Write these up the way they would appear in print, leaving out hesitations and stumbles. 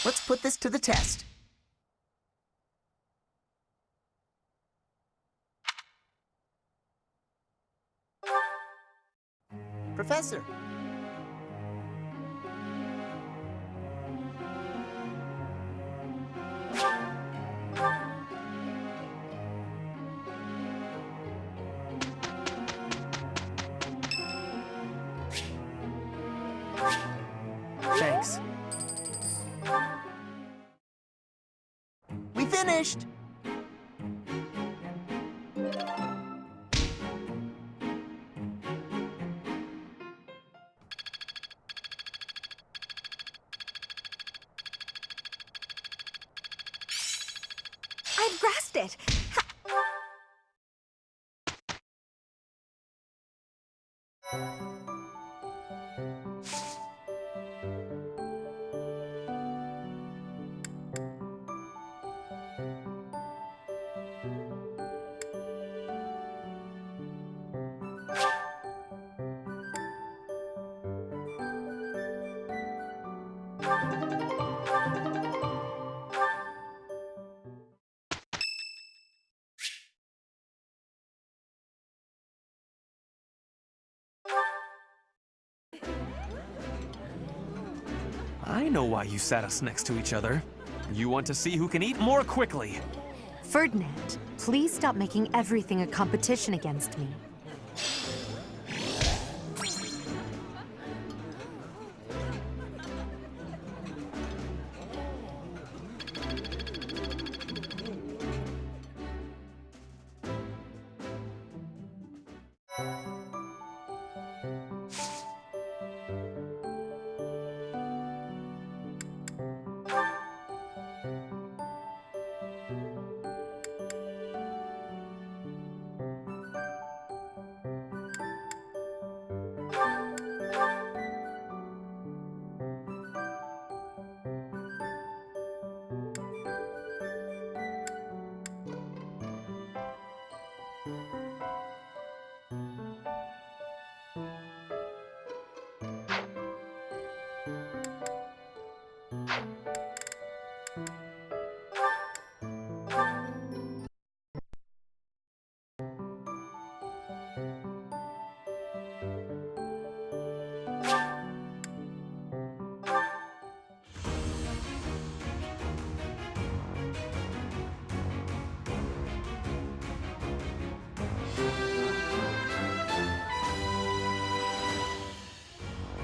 Let's put this to the test. Professor. Thanks. We finished! I've grasped it! I know why you sat us next to each other. You want to see who can eat more quickly. Ferdinand, please stop making everything a competition against me.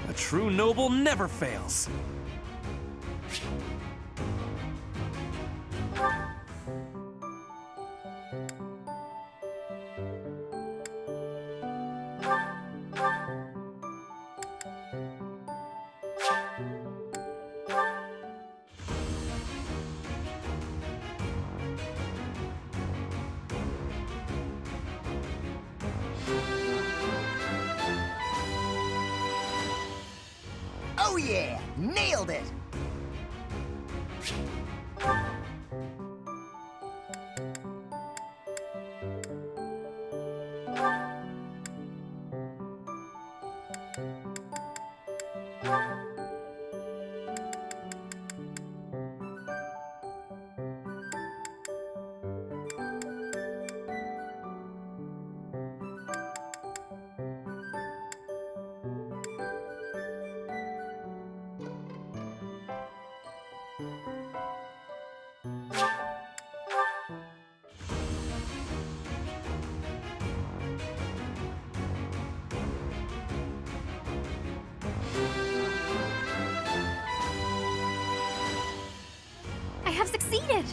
A true noble never fails. Oh yeah! Nailed it! I have succeeded!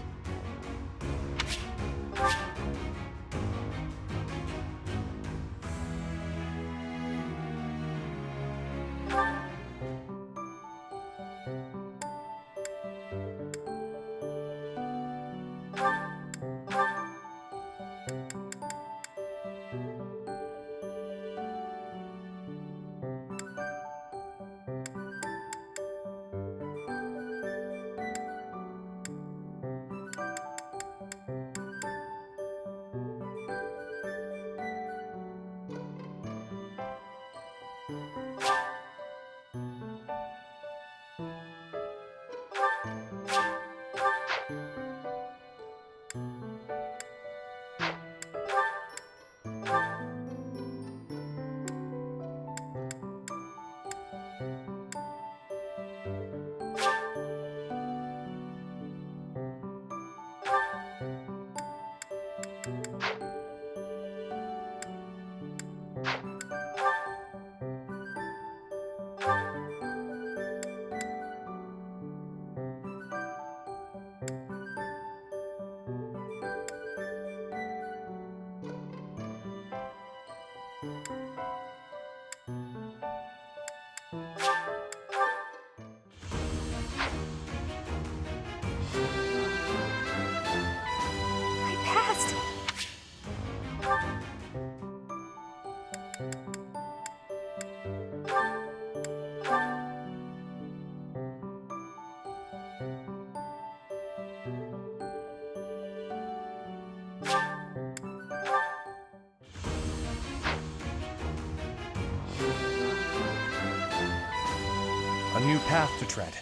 A new path to tread.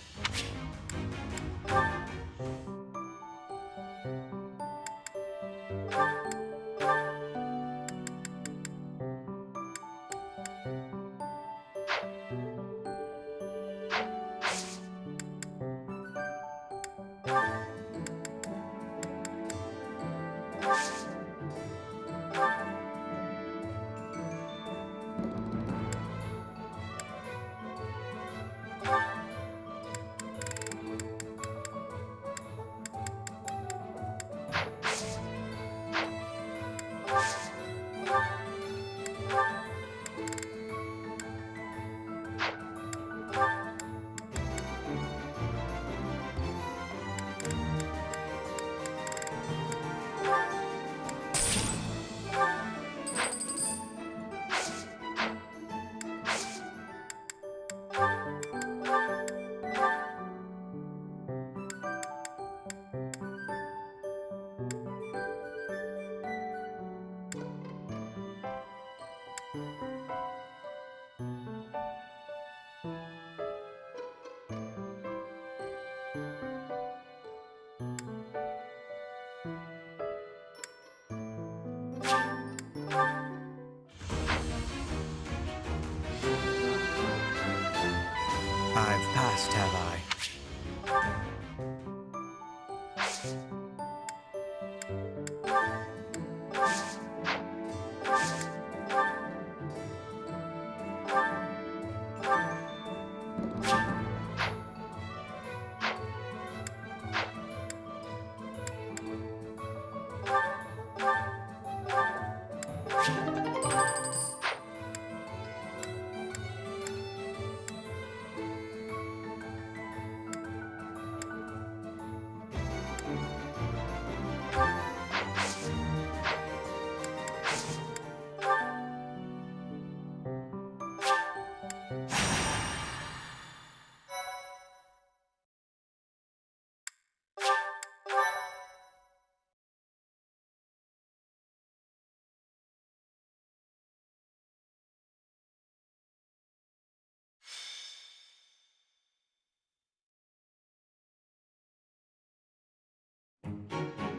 I've passed, have I?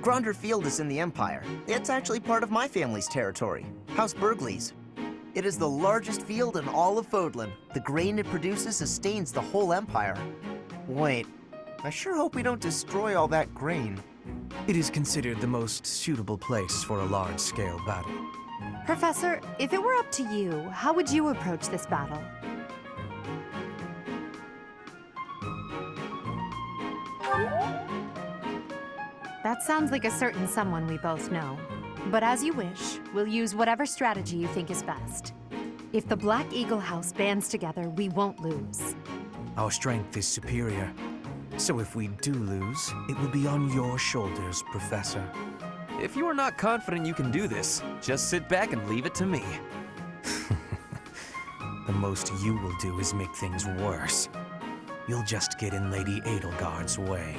Gronder Field is in the Empire. It's actually part of my family's territory, House Burgleys. It is the largest field in all of Fodlan. The grain it produces sustains the whole Empire. Wait, I sure hope we don't destroy all that grain. It is considered the most suitable place for a large-scale battle. Professor, if it were up to you, how would you approach this battle? That sounds like a certain someone we both know. But as you wish, we'll use whatever strategy you think is best. If the Black Eagle House bands together, we won't lose. Our strength is superior. So if we do lose, it will be on your shoulders, Professor. If you are not confident you can do this, just sit back and leave it to me. The most you will do is make things worse. You'll just get in Lady Edelgard's way.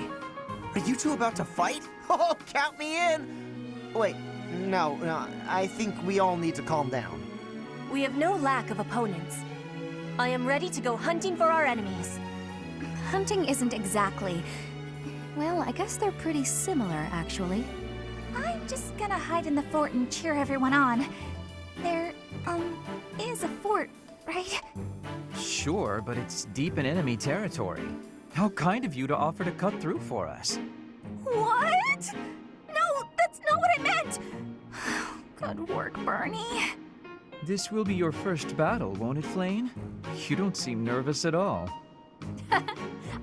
Are you two about to fight? Oh, count me in! Wait, no, I think we all need to calm down. We have no lack of opponents. I am ready to go hunting for our enemies. Hunting isn't exactly... Well, I guess they're pretty similar, actually. I'm just gonna hide in the fort and cheer everyone on. There, is a fort, right? Sure, but it's deep in enemy territory. How kind of you to offer to cut through for us. What? No, that's not what I meant! Good work, Bernie. This will be your first battle, won't it, Flane? You don't seem nervous at all.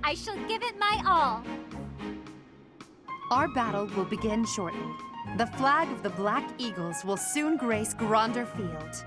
I shall give it my all. Our battle will begin shortly. The flag of the Black Eagles will soon grace Gronder Field.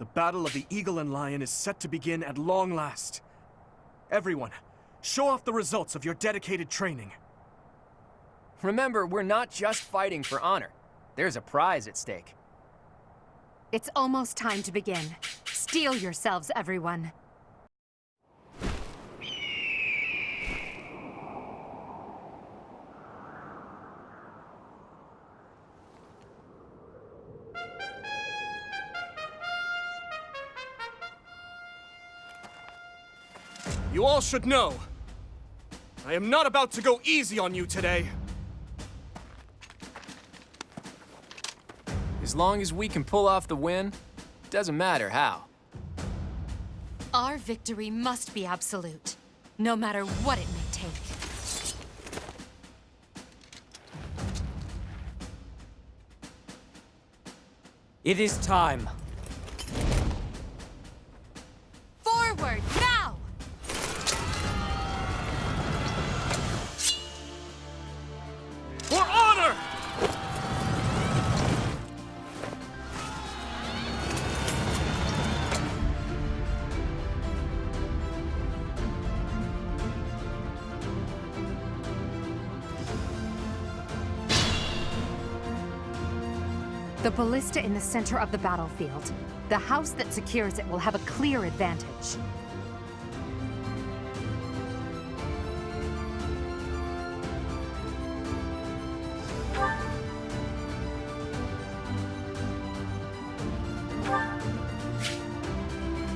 The battle of the Eagle and Lion is set to begin at long last. Everyone, show off the results of your dedicated training. Remember, we're not just fighting for honor. There's a prize at stake. It's almost time to begin. Steel yourselves, everyone. You all should know, I am not about to go easy on you today. As long as we can pull off the win, doesn't matter how. Our victory must be absolute, no matter what it may take. It is time. Forward, now! For honor! The ballista in the center of the battlefield. The house that secures it will have a clear advantage.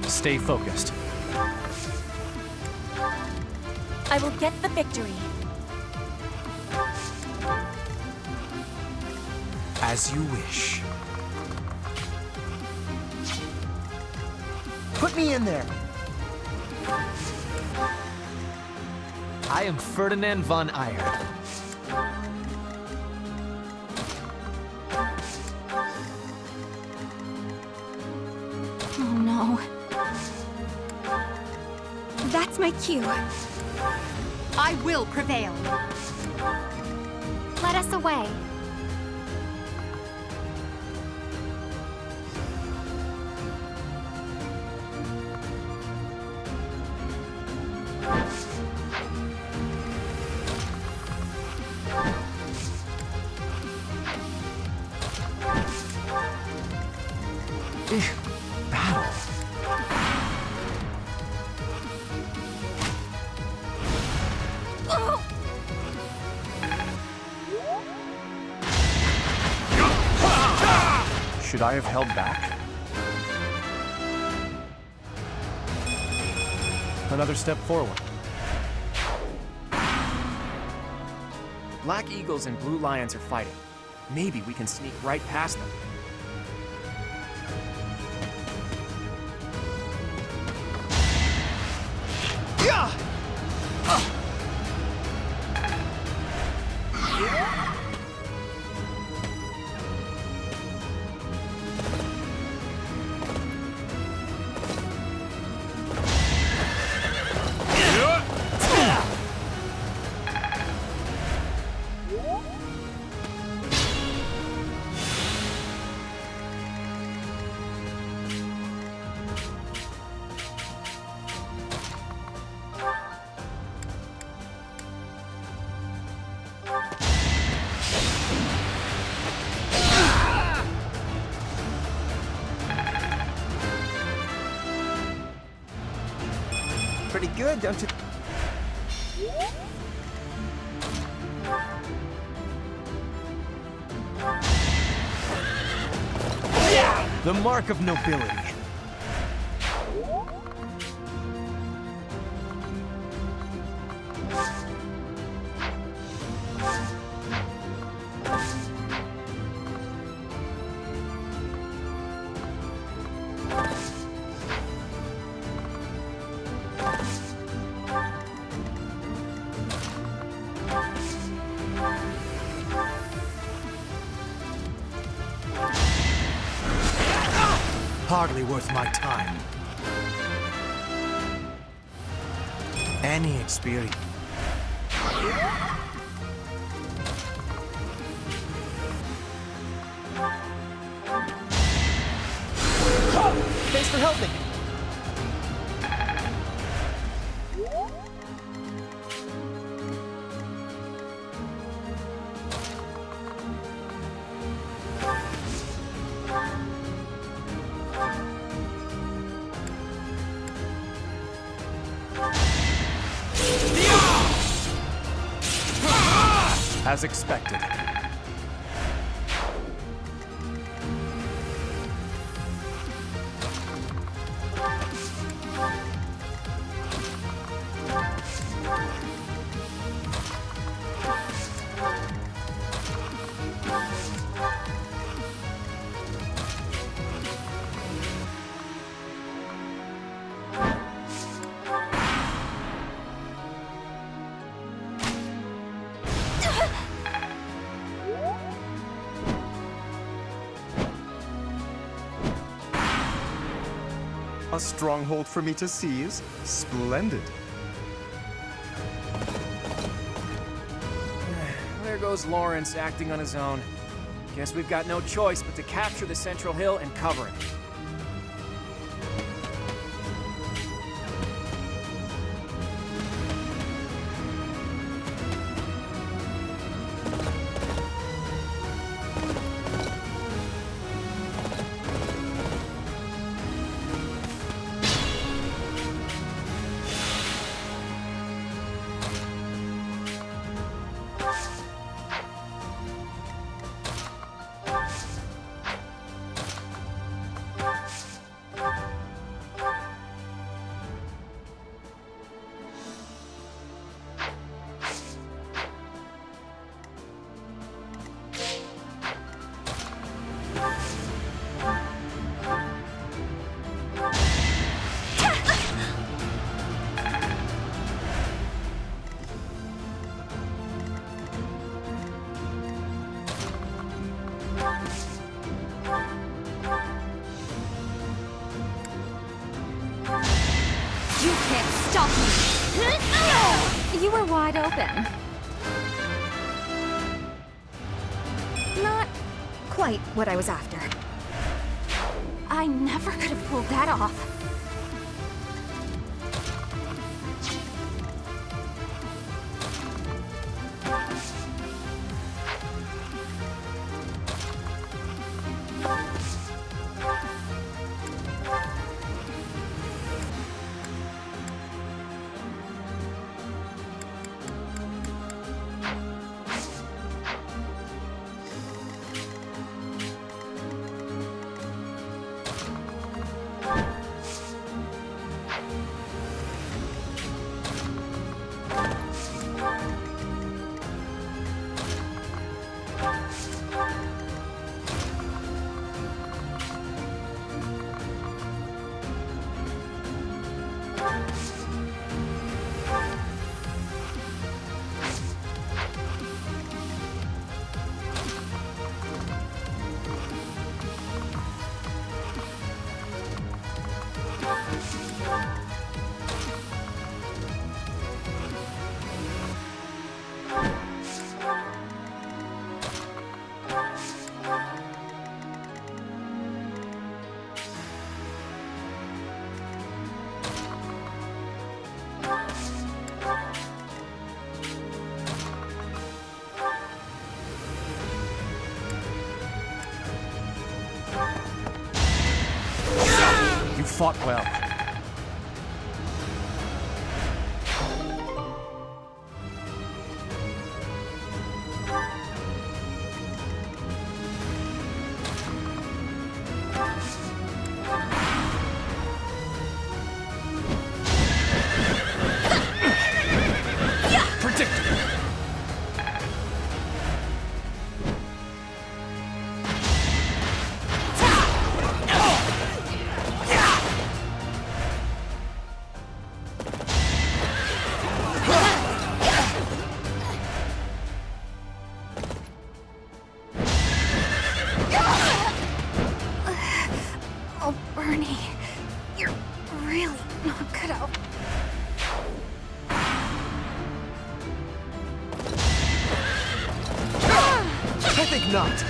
Stay focused. I will get the victory. As you wish. Put me in there. I am Ferdinand von Eyre. Oh no. That's my cue. I will prevail. Let us away. Should I have held back? Another step forward. Black Eagles and Blue Lions are fighting. Maybe we can sneak right past them. Pretty good, don't you? The mark of nobility. Hardly worth my time. Any experience. They Thanks for helping. As expected. A stronghold for me to seize? Splendid. There goes Lawrence acting on his own. Guess we've got no choice but to capture the central hill and cover it. You can't stop me! You were wide open. Not quite what I was after. I never could have pulled that off. You fought well. Oh, Bernie, you're really not cut out. I think not.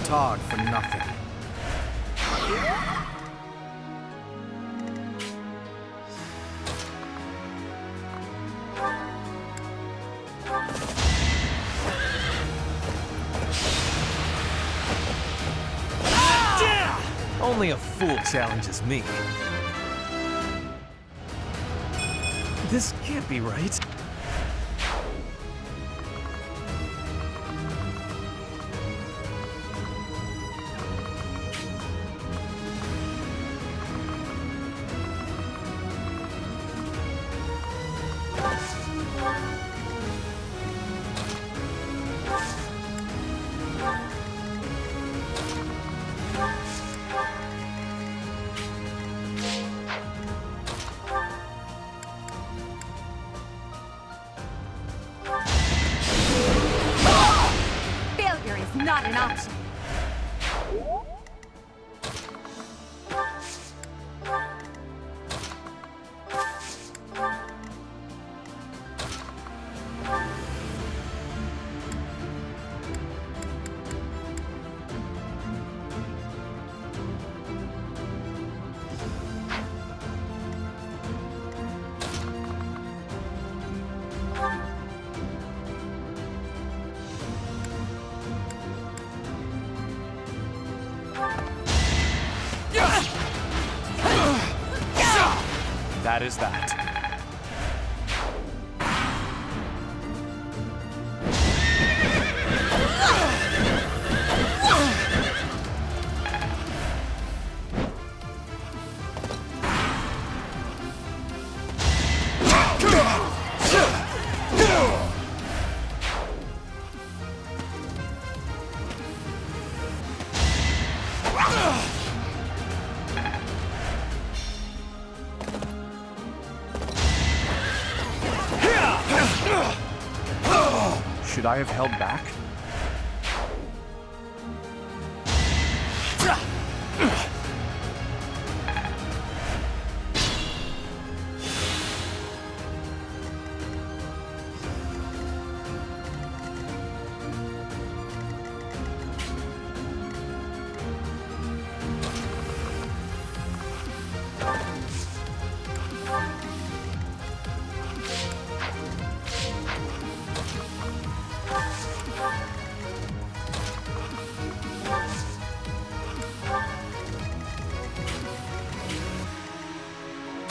hard for nothing. Only a fool challenges me. This can't be right. Failure is not an option. That is that. Should I have held back?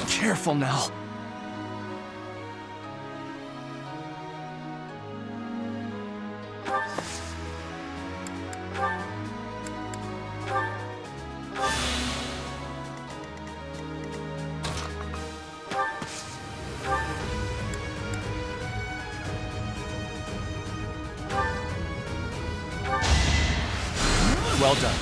Careful now. Well done.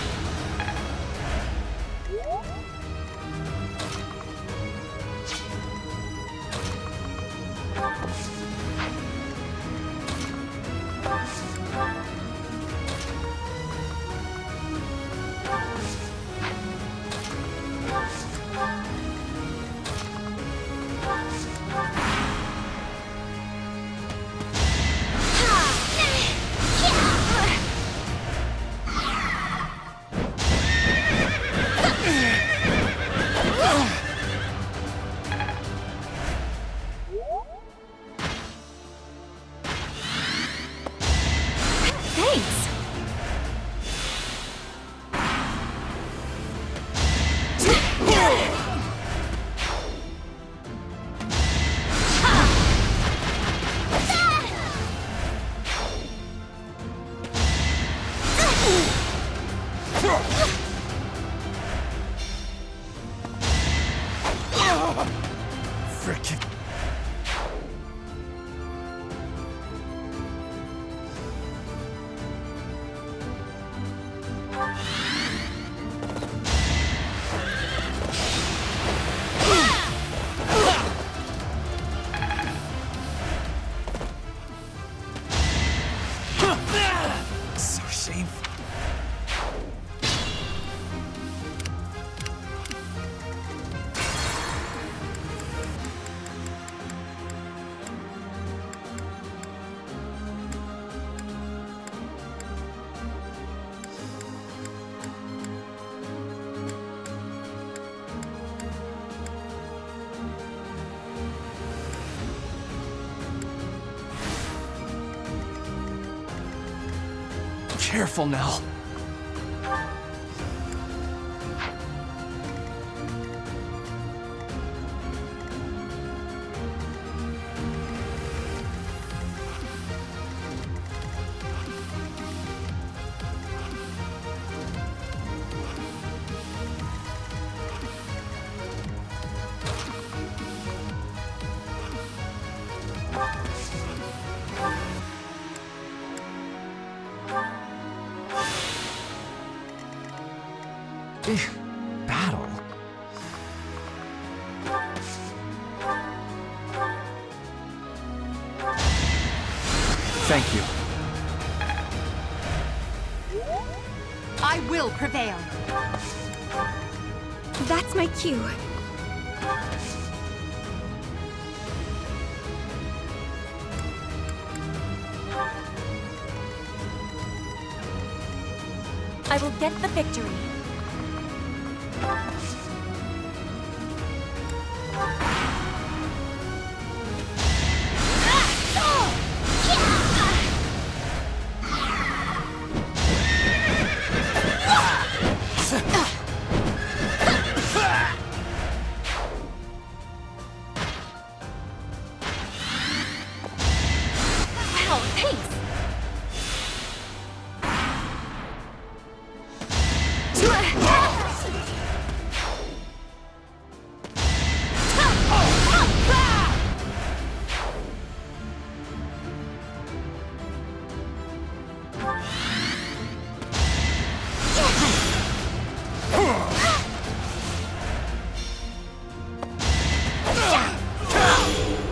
Thanks. Frickin'. So shameful. Careful now. Battle? Thank you. I will prevail. That's my cue. I will get the victory. Wow, thanks!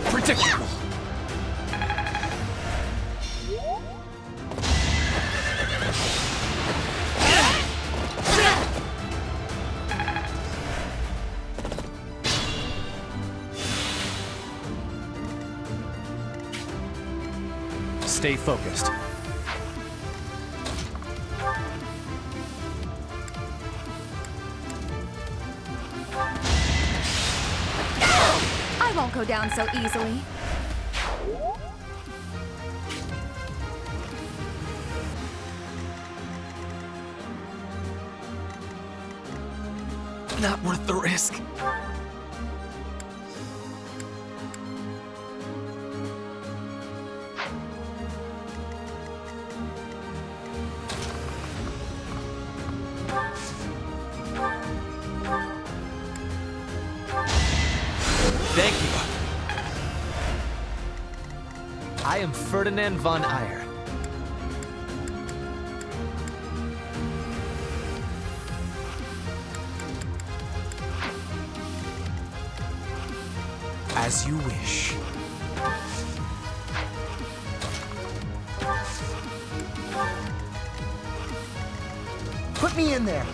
Predictable. Stay focused. I won't go down so easily. Not worth the risk. Thank you. I am Ferdinand von Eyre. As you wish. Put me in there.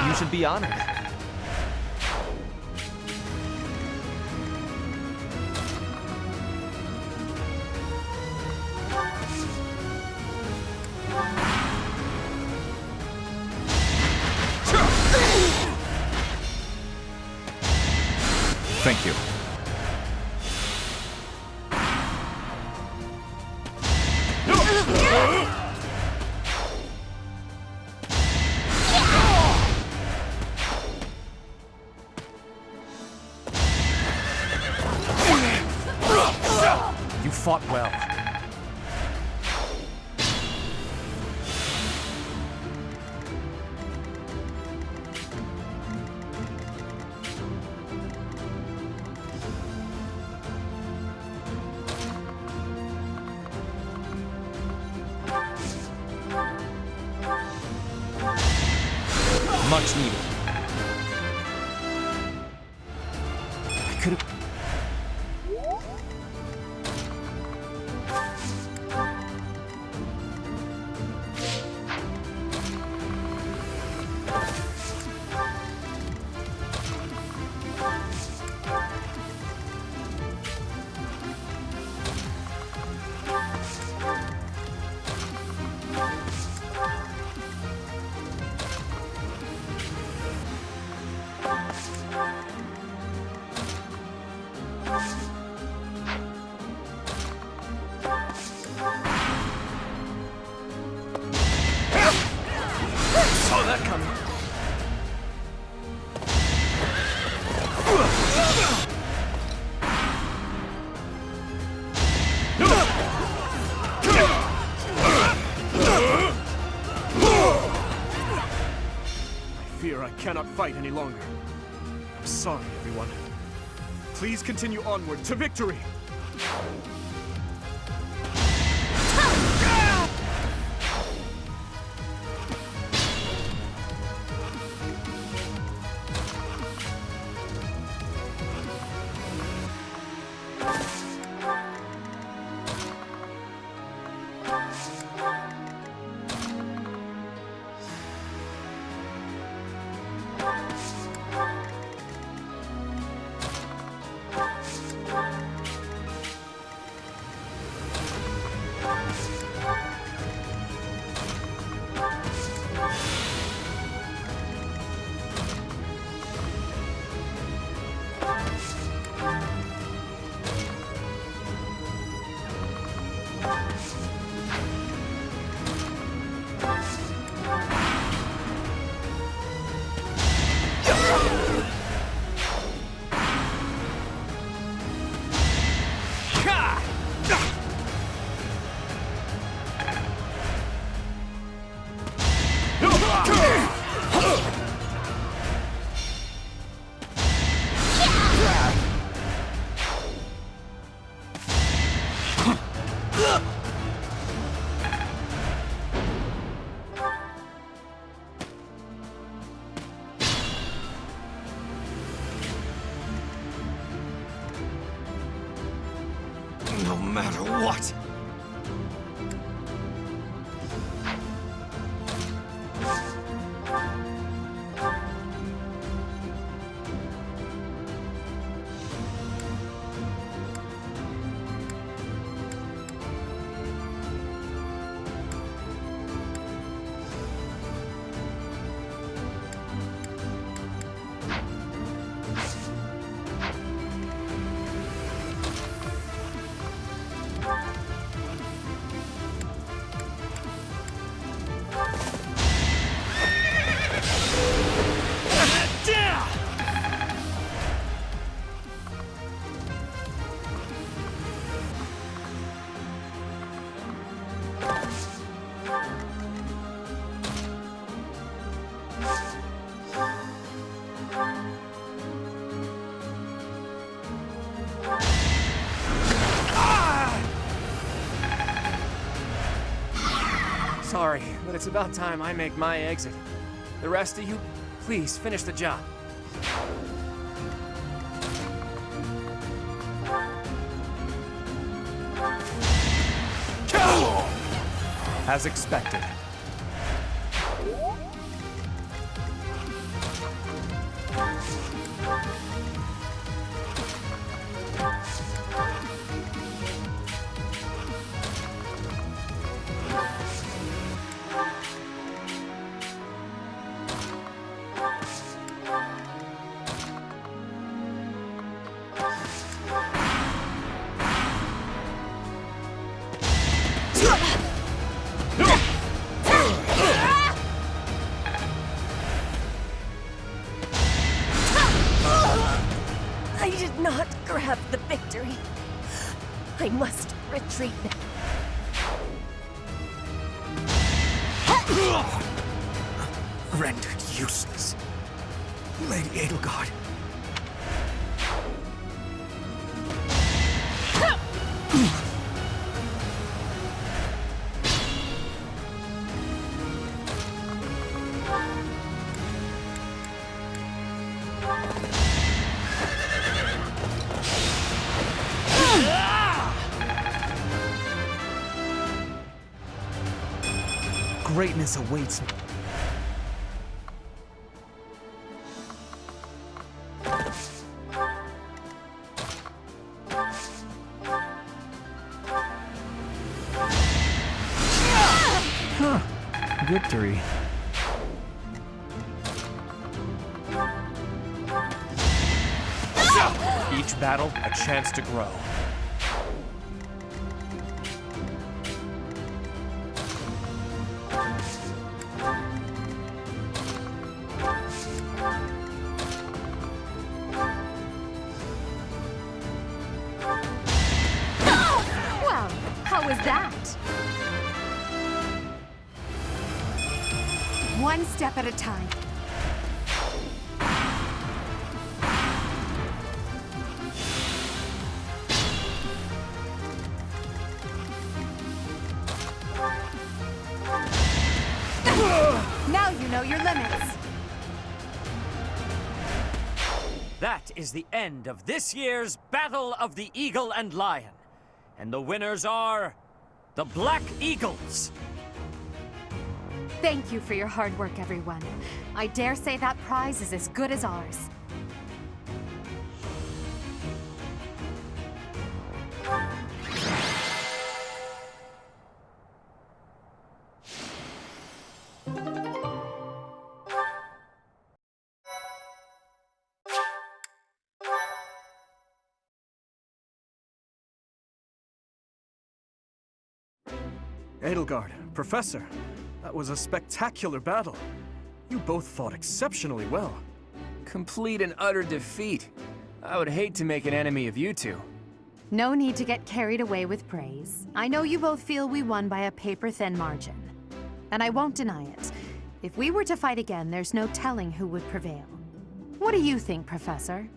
You should be honored. Thank you. You fought well. Much needed. I could have... Saw that coming. I fear I cannot fight any longer. I'm sorry, everyone. Please continue onward to victory! No matter what! Sorry, but it's about time I make my exit. The rest of you, please finish the job. As expected. I did not grab the victory. I must retreat now. Rendered useless. Lady Edelgard. Greatness awaits me. Victory. Each battle, a chance to grow. Well, how was that? One step at a time. Now you know your limits. That is the end of this year's Battle of the Eagle and Lion. And the winners are the Black Eagles. Thank you for your hard work, everyone. I dare say that prize is as good as ours. Edelgard, Professor, that was a spectacular battle. You both fought exceptionally well. Complete and utter defeat. I would hate to make an enemy of you two. No need to get carried away with praise. I know you both feel we won by a paper-thin margin. And I won't deny it. If we were to fight again, there's no telling who would prevail. What do you think, Professor?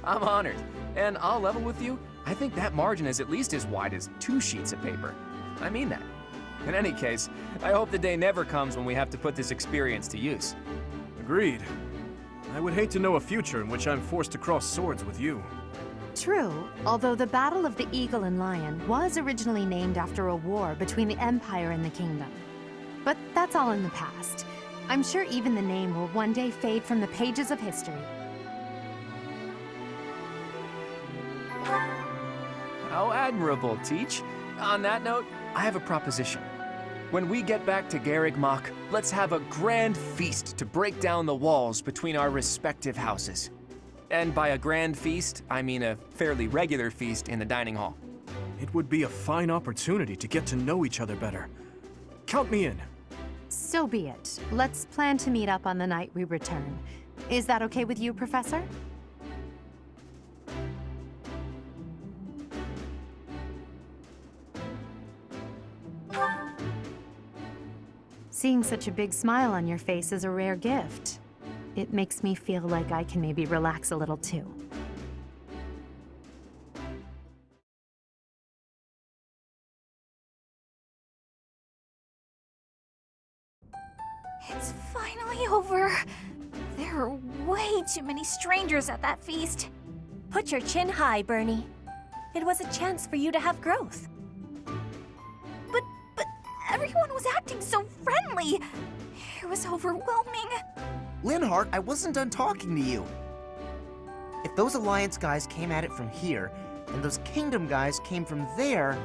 I'm honored. And I'll level with you, I think that margin is at least as wide as 2 sheets of paper. I mean that. In any case, I hope the day never comes when we have to put this experience to use. Agreed. I would hate to know a future in which I'm forced to cross swords with you. True, although the Battle of the Eagle and Lion was originally named after a war between the Empire and the Kingdom. But that's all in the past. I'm sure even the name will one day fade from the pages of history. How admirable, Teach. On that note, I have a proposition. When we get back to Cageccc, let's have a grand feast to break down the walls between our respective houses. And by a grand feast, I mean a fairly regular feast in the dining hall. It would be a fine opportunity to get to know each other better. Count me in. So be it. Let's plan to meet up on the night we return. Is that okay with you, Professor? Seeing such a big smile on your face is a rare gift. It makes me feel like I can maybe relax a little too. It's finally over. There are way too many strangers at that feast. Put your chin high, Bernie. It was a chance for you to have growth. But everyone was acting so friendly. It was overwhelming. Linhardt, I wasn't done talking to you. If those Alliance guys came at it from here, and those Kingdom guys came from there...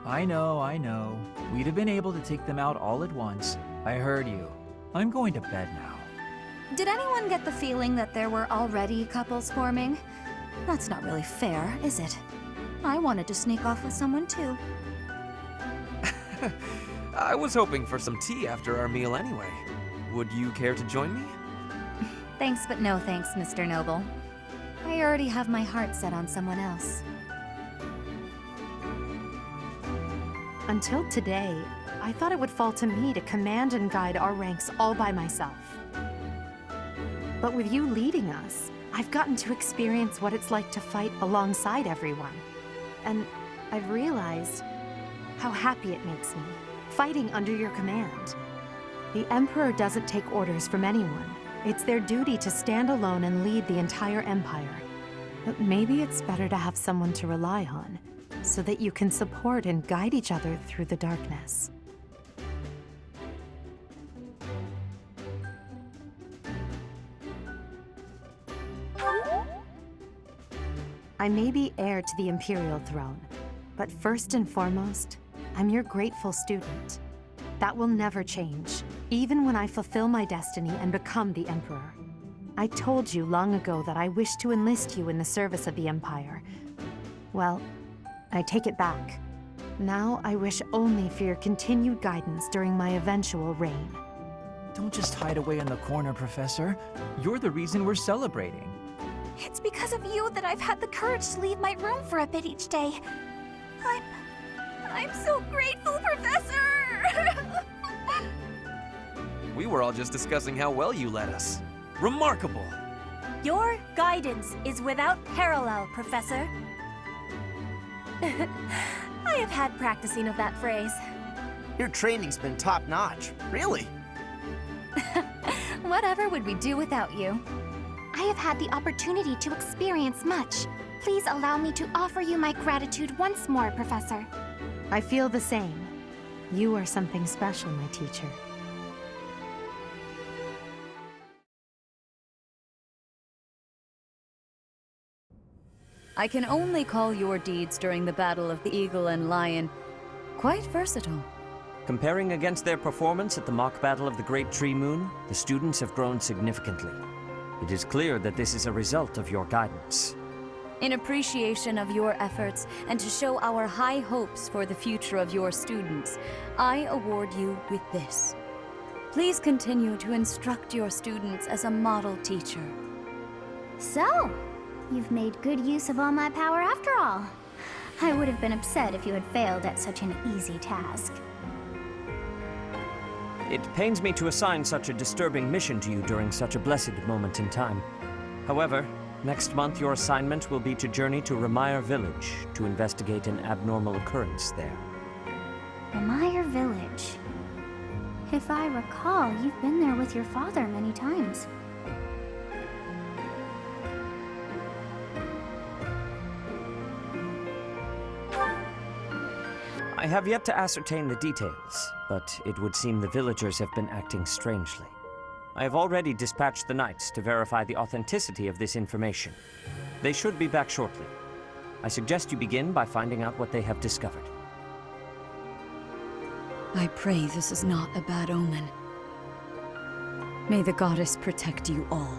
I know. We'd have been able to take them out all at once. I heard you. I'm going to bed now. Did anyone get the feeling that there were already couples forming? That's not really fair, is it? I wanted to sneak off with someone too. I was hoping for some tea after our meal anyway. Would you care to join me? Thanks, but no thanks, Mr. Noble. I already have my heart set on someone else. Until today, I thought it would fall to me to command and guide our ranks all by myself. But with you leading us, I've gotten to experience what it's like to fight alongside everyone. And I've realized how happy it makes me, fighting under your command. The Emperor doesn't take orders from anyone. It's their duty to stand alone and lead the entire Empire. But maybe it's better to have someone to rely on, so that you can support and guide each other through the darkness. I may be heir to the Imperial throne, but first and foremost, I'm your grateful student. That will never change, even when I fulfill my destiny and become the Emperor. I told you long ago that I wish to enlist you in the service of the Empire. Well, I take it back. Now I wish only for your continued guidance during my eventual reign. Don't just hide away in the corner, Professor. You're the reason we're celebrating. It's because of you that I've had the courage to leave my room for a bit each day. I'm so grateful, Professor! We were all just discussing how well you led us. Remarkable! Your guidance is without parallel, Professor. I have had practicing of that phrase. Your training's been top-notch. Really? Whatever would we do without you? I have had the opportunity to experience much. Please allow me to offer you my gratitude once more, Professor. I feel the same. You are something special, my teacher. I can only call your deeds during the Battle of the Eagle and Lion quite versatile. Comparing against their performance at the mock battle of the Great Tree Moon, the students have grown significantly. It is clear that this is a result of your guidance. In appreciation of your efforts and to show our high hopes for the future of your students, I award you with this. Please continue to instruct your students as a model teacher. So, you've made good use of all my power after all. I would have been upset if you had failed at such an easy task. It pains me to assign such a disturbing mission to you during such a blessed moment in time. However, next month your assignment will be to journey to Remire Village to investigate an abnormal occurrence there. Remire Village. If I recall, you've been there with your father many times. I have yet to ascertain the details, but it would seem the villagers have been acting strangely. I have already dispatched the knights to verify the authenticity of this information. They should be back shortly. I suggest you begin by finding out what they have discovered. I pray this is not a bad omen. May the goddess protect you all.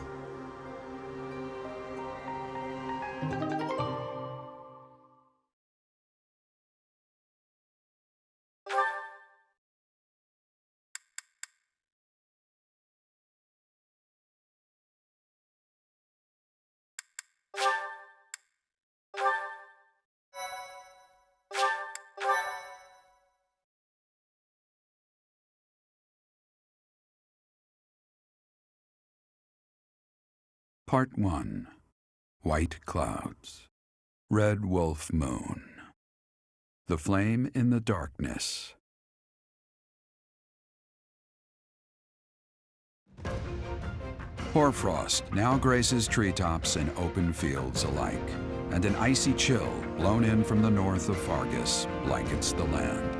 Part 1. White Clouds. Red Wolf Moon. The Flame in the Darkness. Hoarfrost now graces treetops and open fields alike, and an icy chill blown in from the north of Fargus blankets the land.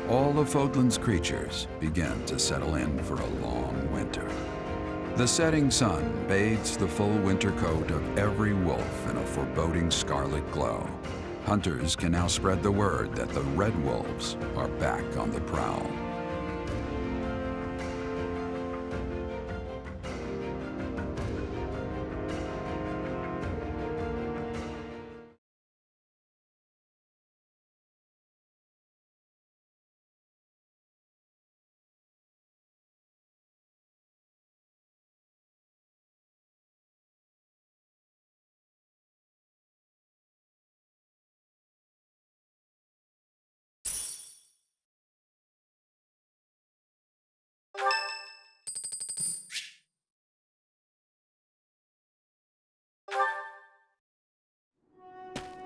All of Fodlan's creatures begin to settle in for a long winter. The setting sun bathes the full winter coat of every wolf in a foreboding scarlet glow. Hunters can now spread the word that the red wolves are back on the prowl.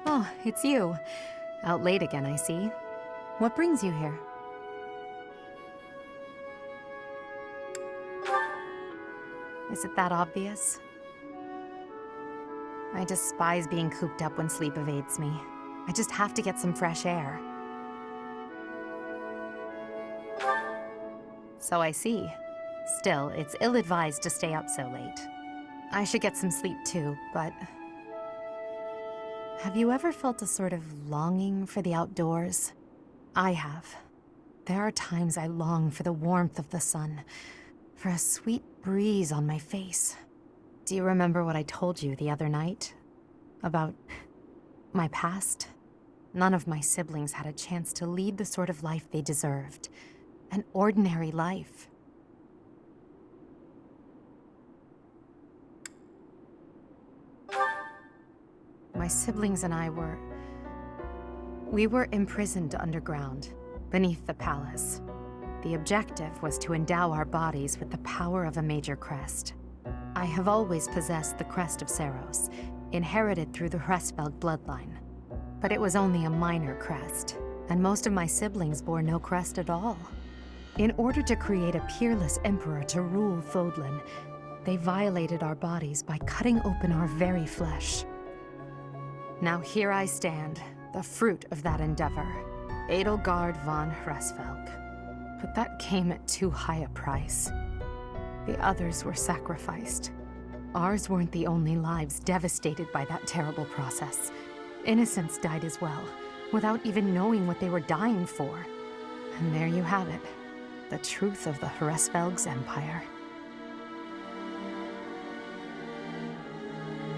Oh, it's you. Out late again, I see. What brings you here? Is it that obvious? I despise being cooped up when sleep evades me. I just have to get some fresh air. So I see. Still, it's ill-advised to stay up so late. I should get some sleep too, but... Have you ever felt a sort of longing for the outdoors? I have. There are times I long for the warmth of the sun, for a sweet breeze on my face. Do you remember what I told you the other night? About my past? None of my siblings had a chance to lead the sort of life they deserved. An ordinary life. My siblings and I we were imprisoned underground, beneath the palace. The objective was to endow our bodies with the power of a major crest. I have always possessed the crest of Saros, inherited through the Hresvelg bloodline. But it was only a minor crest, and most of my siblings bore no crest at all. In order to create a peerless emperor to rule Fodlan, they violated our bodies by cutting open our very flesh. Now here I stand, the fruit of that endeavor, Edelgard von Hresvelg. But that came at too high a price. The others were sacrificed. Ours weren't the only lives devastated by that terrible process. Innocents died as well, without even knowing what they were dying for. And there you have it, the truth of the Hresvelg's empire.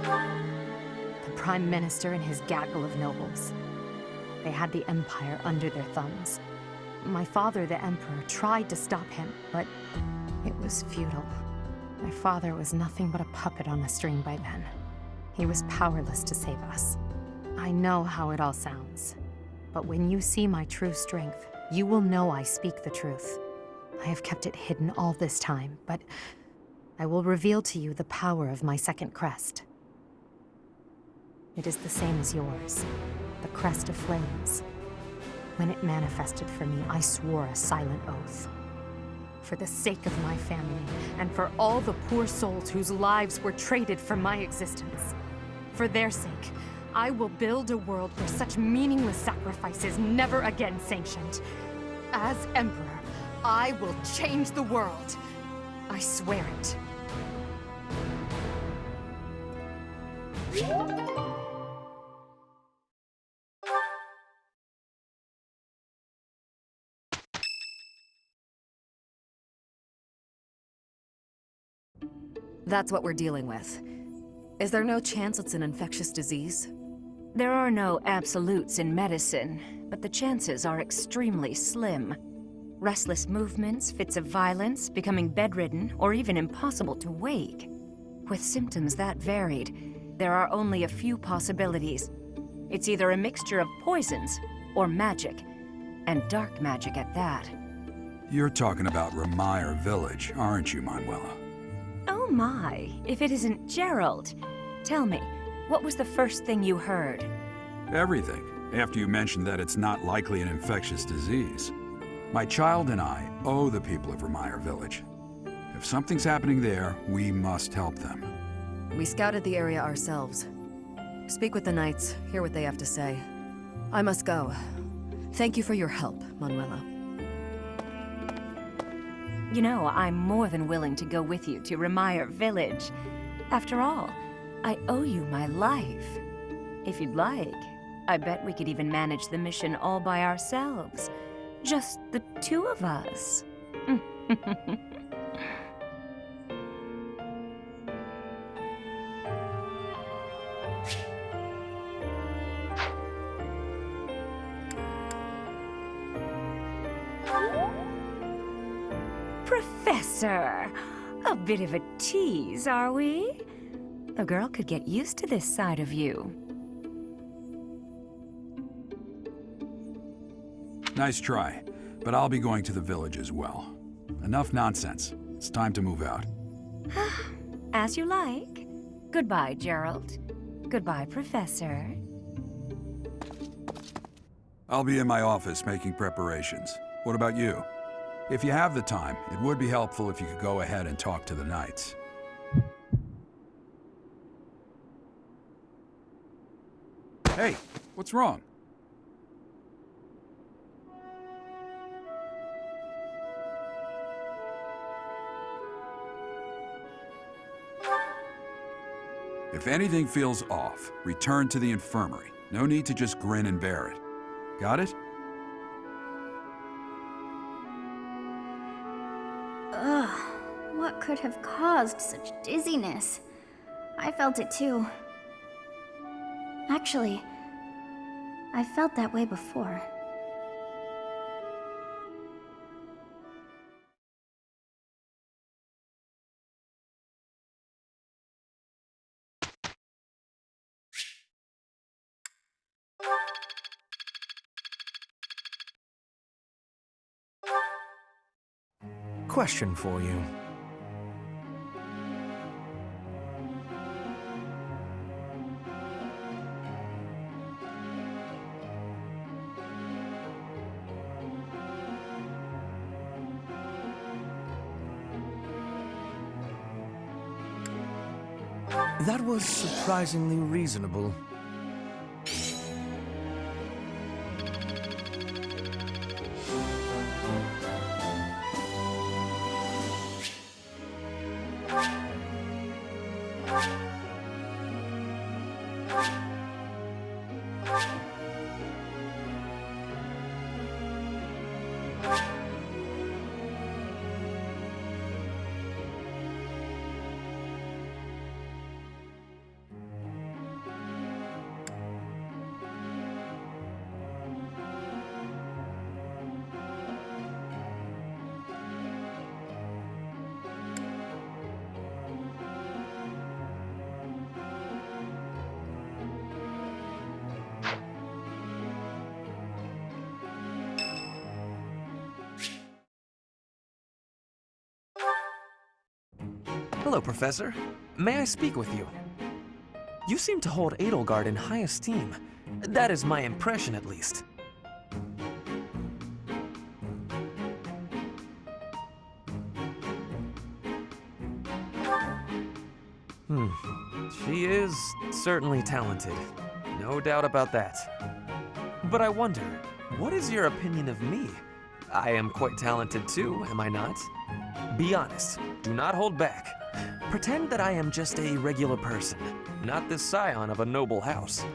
The Prime Minister and his gaggle of nobles. They had the empire under their thumbs. My father, the Emperor, tried to stop him, but it was futile. My father was nothing but a puppet on a string by then. He was powerless to save us. I know how it all sounds, but when you see my true strength, you will know I speak the truth. I have kept it hidden all this time, but I will reveal to you the power of my second crest. It is the same as yours, the crest of flames. When it manifested for me, I swore a silent oath. For the sake of my family, and for all the poor souls whose lives were traded for my existence. For their sake, I will build a world where such meaningless sacrifice is never again sanctioned. As Emperor, I will change the world. I swear it. That's what we're dealing with. Is there no chance it's an infectious disease? There are no absolutes in medicine, but the chances are extremely slim. Restless movements, fits of violence, becoming bedridden, or even impossible to wake. With symptoms that varied, there are only a few possibilities. It's either a mixture of poisons or magic, and dark magic at that. You're talking about Remire Village, aren't you, Manuela? Oh my, if it isn't Gerald. Tell me, what was the first thing you heard? Everything, after you mentioned that it's not likely an infectious disease. My child and I owe the people of Remire Village. If something's happening there, we must help them. We scouted the area ourselves. Speak with the Knights, hear what they have to say. I must go. Thank you for your help, Manuela. You know, I'm more than willing to go with you to Remire Village. After all, I owe you my life. If you'd like, I bet we could even manage the mission all by ourselves. Just the two of us. Professor! A bit of a tease, are we? A girl could get used to this side of you. Nice try, but I'll be going to the village as well. Enough nonsense. It's time to move out. As you like. Goodbye, Gerald. Goodbye, Professor. I'll be in my office making preparations. What about you? If you have the time, it would be helpful if you could go ahead and talk to the Knights. Hey, what's wrong? If If anything feels off, return to the infirmary. No need to just grin and bear it. Got it? Ugh, what could have caused such dizziness? I felt it too. Actually, I felt that way before. Question for you. That was surprisingly reasonable. Hello, Professor. May I speak with you? You seem to hold Edelgard in high esteem. That is my impression, at least. She is certainly talented. No doubt about that. But I wonder, what is your opinion of me? I am quite talented too, am I not? Be honest. Do not hold back. Pretend that I am just a regular person, not the scion of a noble house.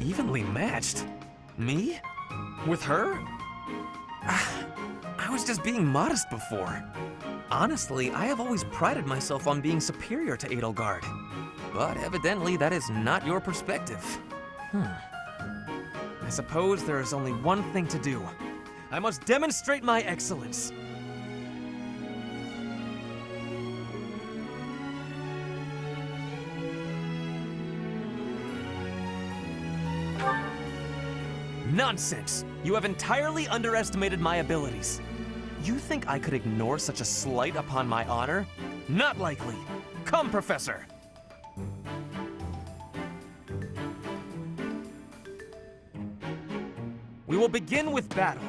Evenly matched? Me? With her? I was just being modest before. Honestly, I have always prided myself on being superior to Edelgard. But evidently that is not your perspective. I suppose there is only one thing to do. I must demonstrate my excellence. Nonsense! You have entirely underestimated my abilities. You think I could ignore such a slight upon my honor? Not likely. Come, Professor! We will begin with battle.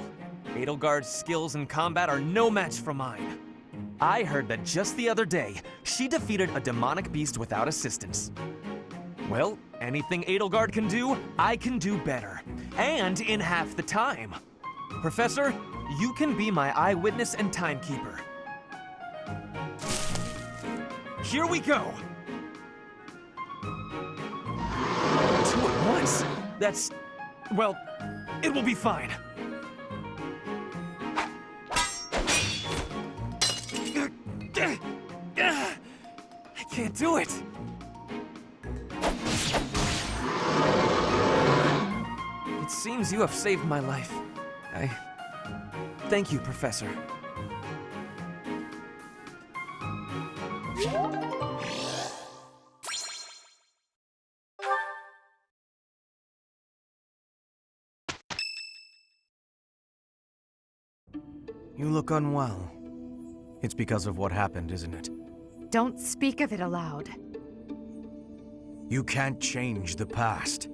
Edelgard's skills in combat are no match for mine. I heard that just the other day, she defeated a demonic beast without assistance. Well, anything Edelgard can do, I can do better. And in half the time. Professor, you can be my eyewitness and timekeeper. Here we go! 2 at once? That's... well, it will be fine. I can't do it. It seems you have saved my life. Thank you, Professor. You look unwell. It's because of what happened, isn't it? Don't speak of it aloud. You can't change the past.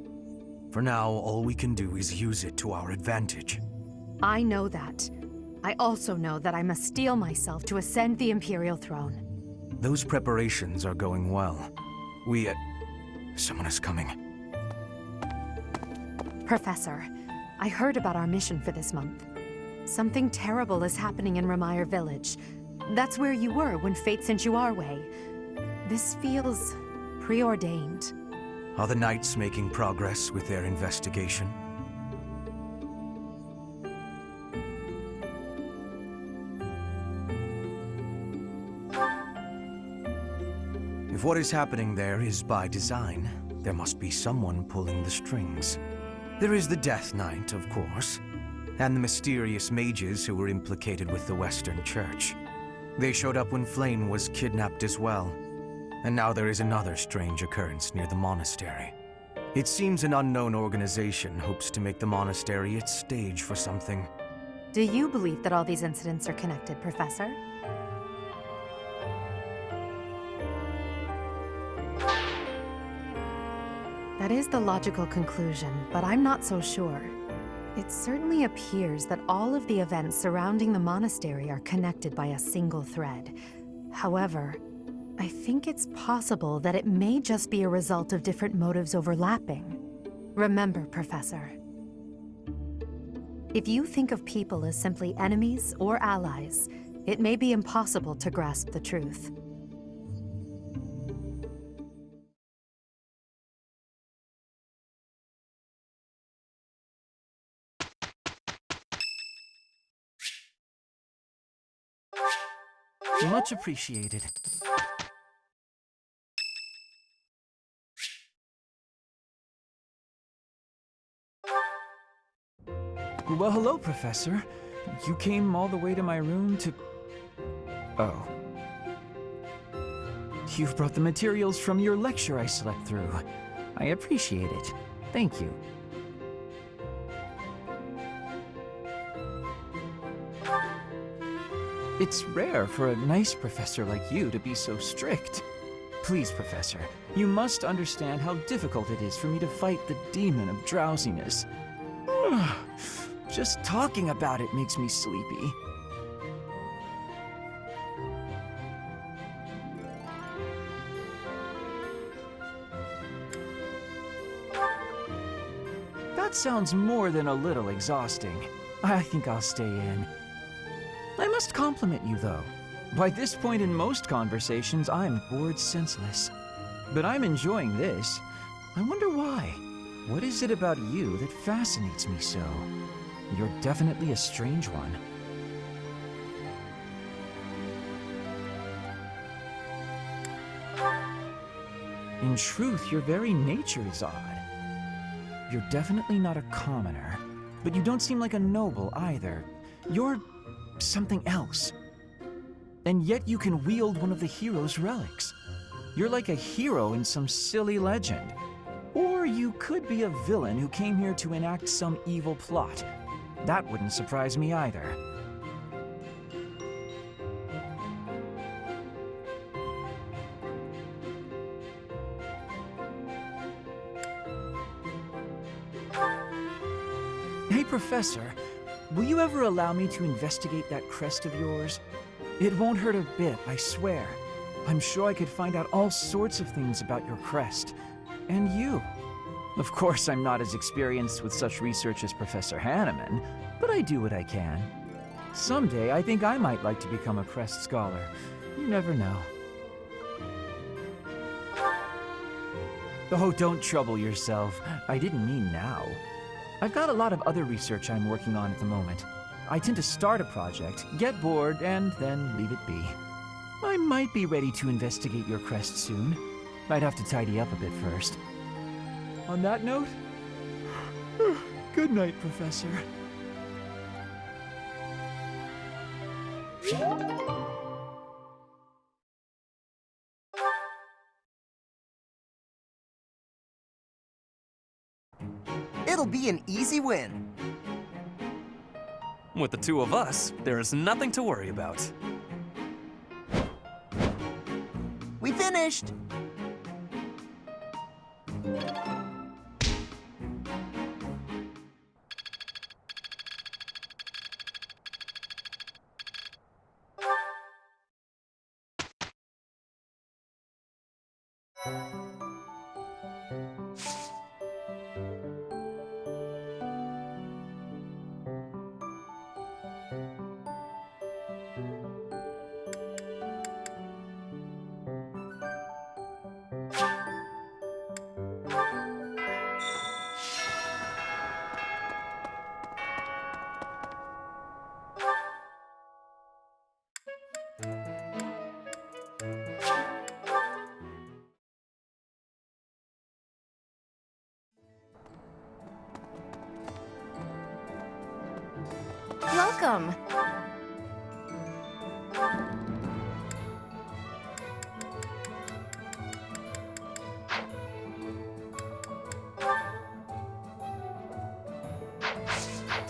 For now, all we can do is use it to our advantage. I know that. I also know that I must steel myself to ascend the Imperial throne. Those preparations are going well. Someone is coming. Professor, I heard about our mission for this month. Something terrible is happening in Ramire Village. That's where you were when fate sent you our way. This feels preordained. Are the Knights making progress with their investigation? If what is happening there is by design, there must be someone pulling the strings. There is the Death Knight, of course, and the mysterious mages who were implicated with the Western Church. They showed up when Flame was kidnapped as well, and now there is another strange occurrence near the monastery. It seems an unknown organization hopes to make the monastery its stage for something. Do you believe that all these incidents are connected, Professor? That is the logical conclusion, but I'm not so sure. It certainly appears that all of the events surrounding the monastery are connected by a single thread. However, I think it's possible that it may just be a result of different motives overlapping. Remember, Professor, if you think of people as simply enemies or allies, it may be impossible to grasp the truth. Much appreciated. Well, hello, Professor. You came all the way to my room to... Oh. You've brought the materials from your lecture I slept through. I appreciate it. Thank you. It's rare for a nice professor like you to be so strict. Please, Professor, you must understand how difficult it is for me to fight the demon of drowsiness. Just talking about it makes me sleepy. That sounds more than a little exhausting. I think I'll stay in. I must compliment you, though. By this point in most conversations, I'm bored senseless. But I'm enjoying this. I wonder why. What is it about you that fascinates me so? You're definitely a strange one. In truth, your very nature is odd. You're definitely not a commoner, but you don't seem like a noble either. You're something else. And yet you can wield one of the hero's relics. You're like a hero in some silly legend. Or you could be a villain who came here to enact some evil plot. That wouldn't surprise me either. Hey, Professor, will you ever allow me to investigate that crest of yours? It won't hurt a bit, I swear. I'm sure I could find out all sorts of things about your crest. And you. Of course, I'm not as experienced with such research as Professor Hanneman, but I do what I can. Someday, I think I might like to become a crest scholar. You never know. Oh, don't trouble yourself. I didn't mean now. I've got a lot of other research I'm working on at the moment. I tend to start a project, get bored, and then leave it be. I might be ready to investigate your crest soon. I'd have to tidy up a bit first. On that note, good night, Professor. It'll be an easy win. With the two of us, there is nothing to worry about. We finished!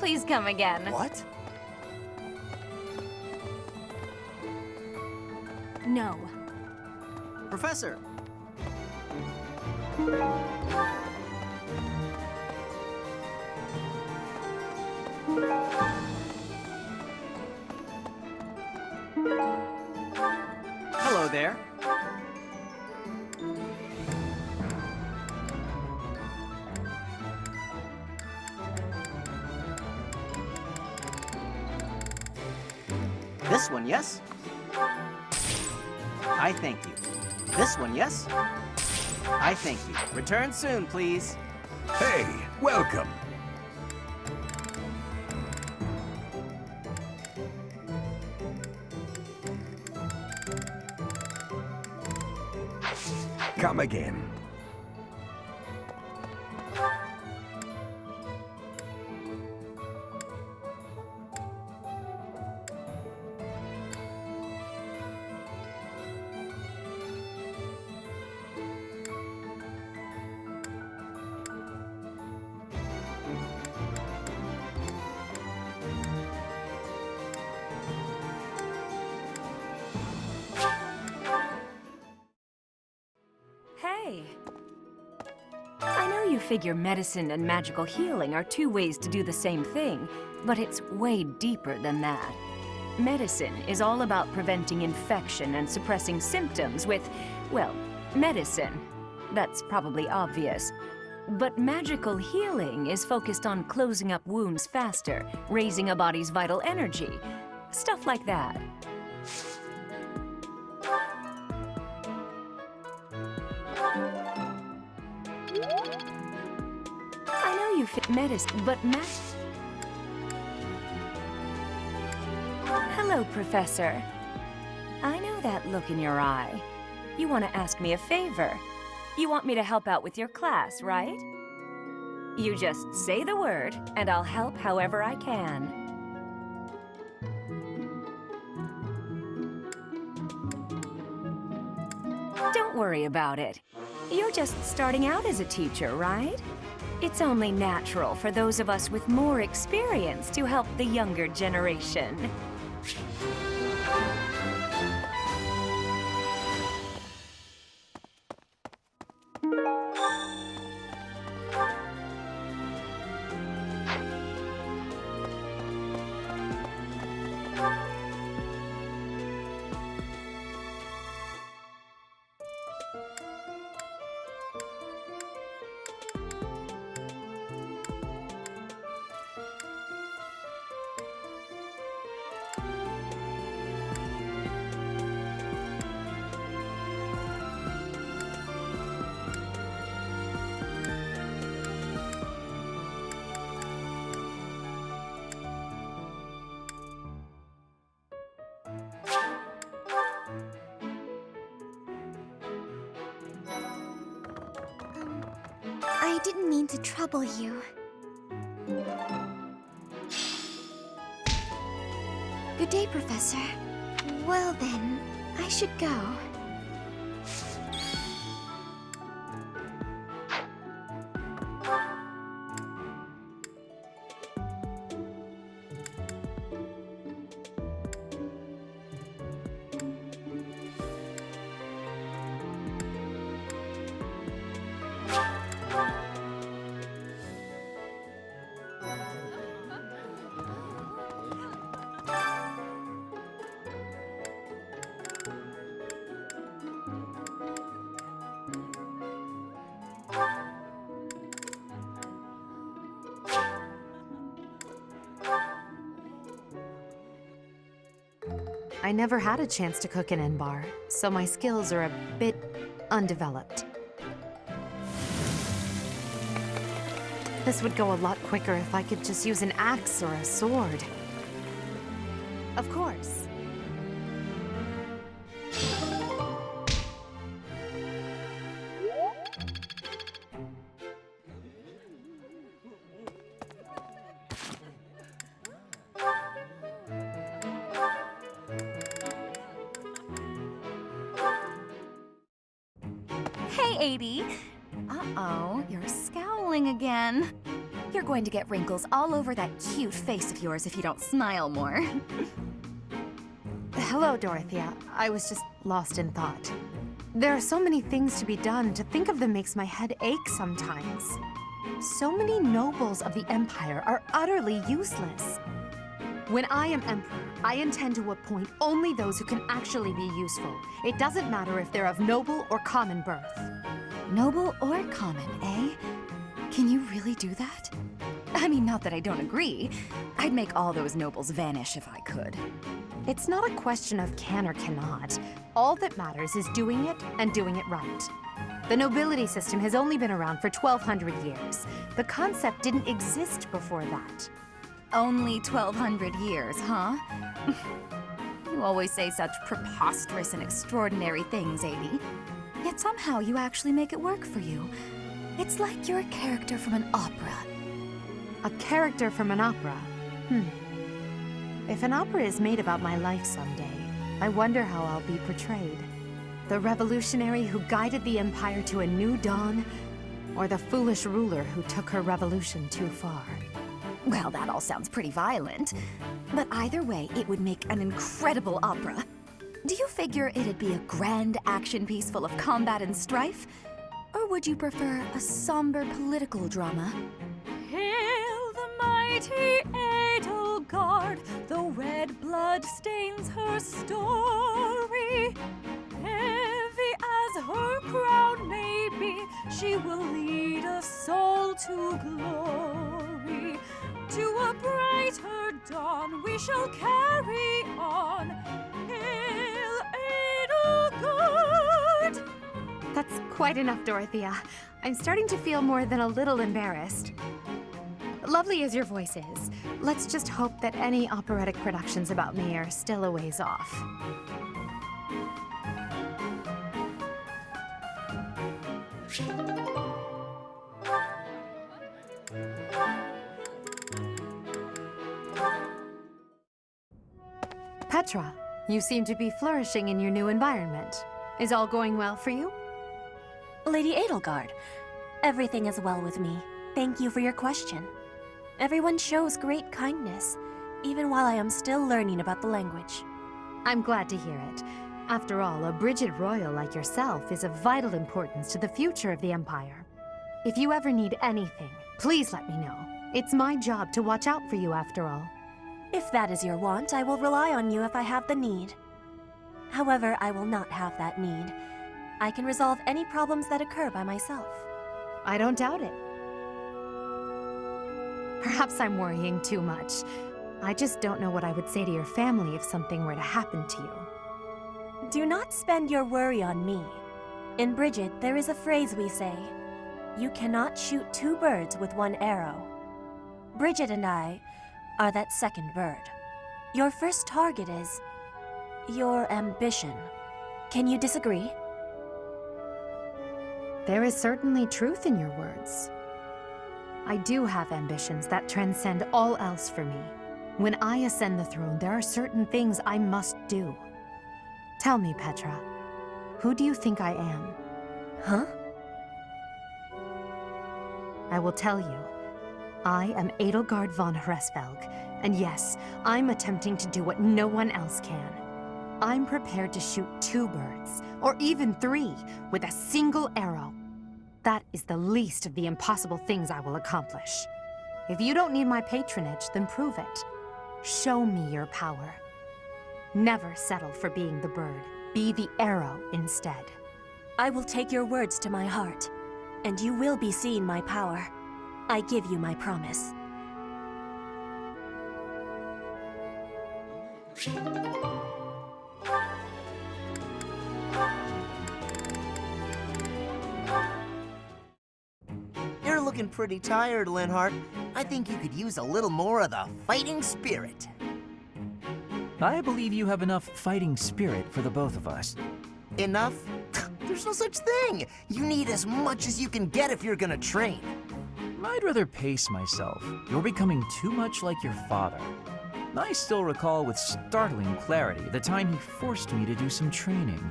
Please come again. What? No. Professor! Hello there. This one, yes? I thank you. This one, yes? I thank you. Return soon, please. Hey, welcome. Come again. Hey. I know you figure medicine and magical healing are two ways to do the same thing, but it's way deeper than that. Medicine is all about preventing infection and suppressing symptoms with, well, medicine. That's probably obvious. But magical healing is focused on closing up wounds faster, raising a body's vital energy, stuff like that. I know you fit medicine, but Hello, Professor. I know that look in your eye. You want to ask me a favor. You want me to help out with your class, right? You just say the word, and I'll help however I can. Don't worry about it. You're just starting out as a teacher, right? It's only natural for those of us with more experience to help the younger generation. I didn't mean to trouble you. Good day, Professor. Well then, I should go. I never had a chance to cook in Enbar, so my skills are a bit undeveloped. This would go a lot quicker if I could just use an axe or a sword. Of course. Hey, 80. Uh-oh, you're scowling again. You're going to get wrinkles all over that cute face of yours if you don't smile more. Hello, Dorothea. I was just lost in thought. There are so many things to be done. To think of them makes my head ache sometimes. So many nobles of the Empire are utterly useless. When I am Emperor, I intend to appoint only those who can actually be useful. It doesn't matter if they're of noble or common birth. Noble or common, eh? Can you really do that? I mean, not that I don't agree. I'd make all those nobles vanish if I could. It's not a question of can or cannot. All that matters is doing it and doing it right. The nobility system has only been around for 1,200 years. The concept didn't exist before that. Only 1,200 years, huh? You always say such preposterous and extraordinary things, Amy. Yet somehow you actually make it work for you. It's like you're a character from an opera. A character from an opera? If an opera is made about my life someday, I wonder how I'll be portrayed. The revolutionary who guided the Empire to a new dawn, or the foolish ruler who took her revolution too far? Well, that all sounds pretty violent. But either way, it would make an incredible opera. Do you figure it'd be a grand action piece full of combat and strife? Or would you prefer a somber political drama? Hail the mighty Edelgard, the red blood stains her story. Heavy as her crown may be, she will lead us all to glory. To a brighter dawn we shall carry on. Hail Edelgard! That's quite enough, Dorothea. I'm starting to feel more than a little embarrassed. Lovely as your voice is, let's just hope that any operatic productions about me are still a ways off. Petra, you seem to be flourishing in your new environment. Is all going well for you? Lady Edelgard, everything is well with me. Thank you for your question. Everyone shows great kindness, even while I am still learning about the language. I'm glad to hear it. After all, a Brigid Royal like yourself is of vital importance to the future of the Empire. If you ever need anything, please let me know. It's my job to watch out for you after all. If that is your want, I will rely on you if I have the need. However, I will not have that need. I can resolve any problems that occur by myself. I don't doubt it. Perhaps I'm worrying too much. I just don't know what I would say to your family if something were to happen to you. Do not spend your worry on me. In Brigid, there is a phrase we say. You cannot shoot two birds with one arrow. Brigid and I are that second bird. Your first target is your ambition. Can you disagree? There is certainly truth in your words. I do have ambitions that transcend all else for me. When I ascend the throne, there are certain things I must do. Tell me, Petra, who do you think I am? Huh? I will tell you. I am Edelgard von Hresvelg, and yes, I'm attempting to do what no one else can. I'm prepared to shoot two birds, or even three, with a single arrow. That is the least of the impossible things I will accomplish. If you don't need my patronage, then prove it. Show me your power. Never settle for being the bird. Be the arrow instead. I will take your words to my heart, and you will be seeing my power. I give you my promise. You're looking pretty tired, Linhardt. I think you could use a little more of the fighting spirit. I believe you have enough fighting spirit for the both of us. Enough? There's no such thing. You need as much as you can get if you're gonna train. I'd rather pace myself. You're becoming too much like your father. I still recall with startling clarity the time he forced me to do some training.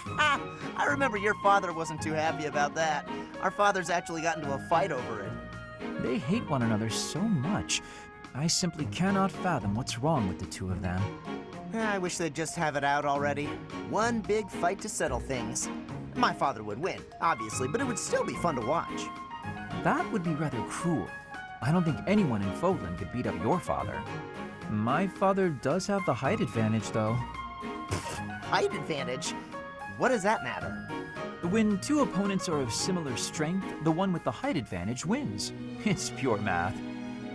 I remember your father wasn't too happy about that. Our fathers actually got into a fight over it. They hate one another so much. I simply cannot fathom what's wrong with the two of them. I wish they'd just have it out already. One big fight to settle things. My father would win, obviously, but it would still be fun to watch. That would be rather cruel. I don't think anyone in Fodlan could beat up your father. My father does have the height advantage, though. Height advantage? What does that matter? When two opponents are of similar strength, the one with the height advantage wins. It's pure math.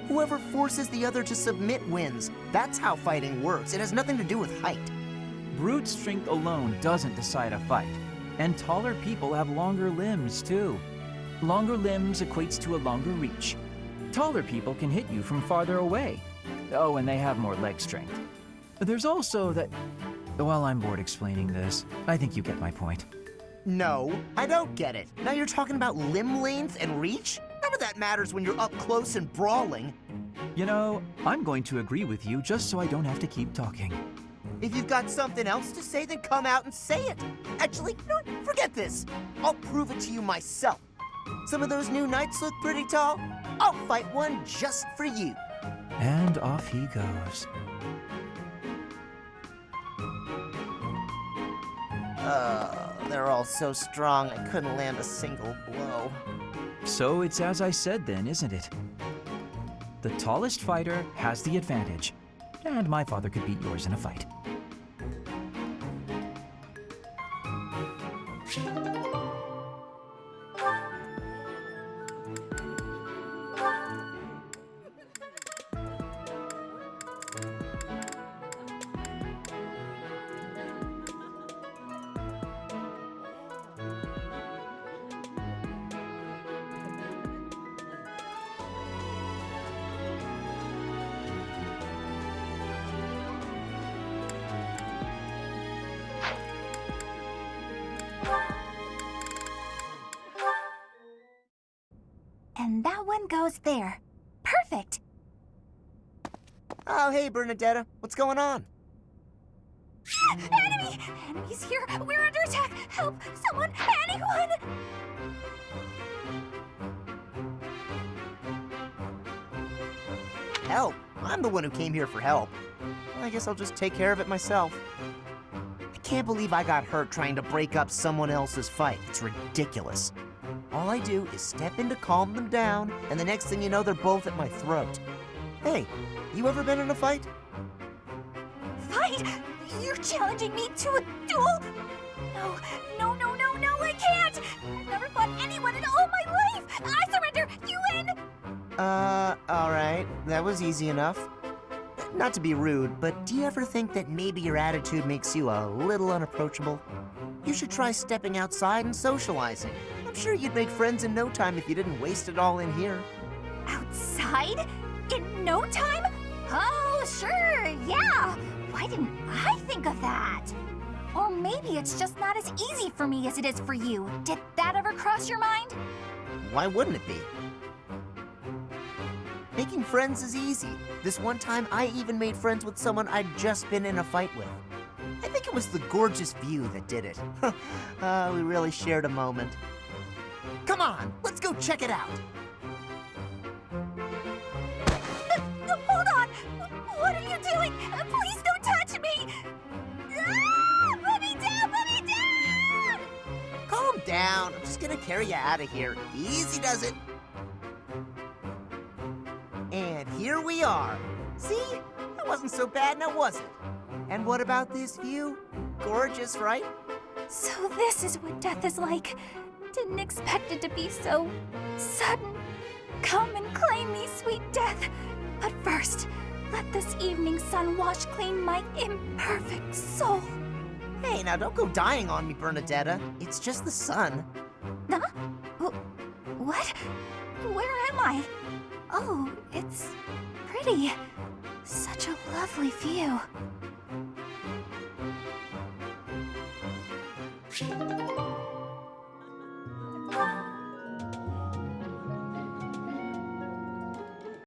Whoever forces the other to submit wins. That's how fighting works. It has nothing to do with height. Brute strength alone doesn't decide a fight. And taller people have longer limbs, too. Longer limbs equates to a longer reach. Taller people can hit you from farther away. Oh, and they have more leg strength. There's also that... Well, I'm bored explaining this. I think you get my point. No, I don't get it. Now you're talking about limb length and reach? None of that matters when you're up close and brawling. You know, I'm going to agree with you just so I don't have to keep talking. If you've got something else to say, then come out and say it. Actually, you know what? Forget this. I'll prove it to you myself. Some of those new knights look pretty tall. I'll fight one just for you. And off he goes. They're all so strong, I couldn't land a single blow. So it's as I said then, isn't it? The tallest fighter has the advantage. And my father could beat yours in a fight. And that one goes there. Perfect! Oh, hey, Bernadetta. What's going on? Enemy! Enemies here! We're under attack! Help! Someone! Anyone! Help? I'm the one who came here for help. Well, I guess I'll just take care of it myself. I can't believe I got hurt trying to break up someone else's fight. It's ridiculous. All I do is step in to calm them down, and the next thing you know, they're both at my throat. Hey, you ever been in a fight? Fight? You're challenging me to a duel? No, no, no, no, no, I can't! I've never fought anyone in all my life! I surrender! You win! Alright. That was easy enough. Not to be rude, but do you ever think that maybe your attitude makes you a little unapproachable? You should try stepping outside and socializing. I'm sure you'd make friends in no time if you didn't waste it all in here. Outside? In no time? Oh, sure, yeah! Why didn't I think of that? Or maybe it's just not as easy for me as it is for you. Did that ever cross your mind? Why wouldn't it be? Making friends is easy. This one time, I even made friends with someone I'd just been in a fight with. I think it was the gorgeous view that did it. We really shared a moment. Come on, let's go check it out. Hold on! What are you doing? Please don't touch me! Ah, put me down! Put me down! Calm down. I'm just gonna carry you out of here. Easy does it. And here we are. See? That wasn't so bad now, was it? And what about this view? Gorgeous, right? So this is what death is like. Didn't expect it to be so sudden. Come and claim me, sweet death. But first, let this evening sun wash clean my imperfect soul. Hey, now don't go dying on me, Bernadetta. It's just the sun. Huh? What? Where am I? Oh, it's pretty. Such a lovely view.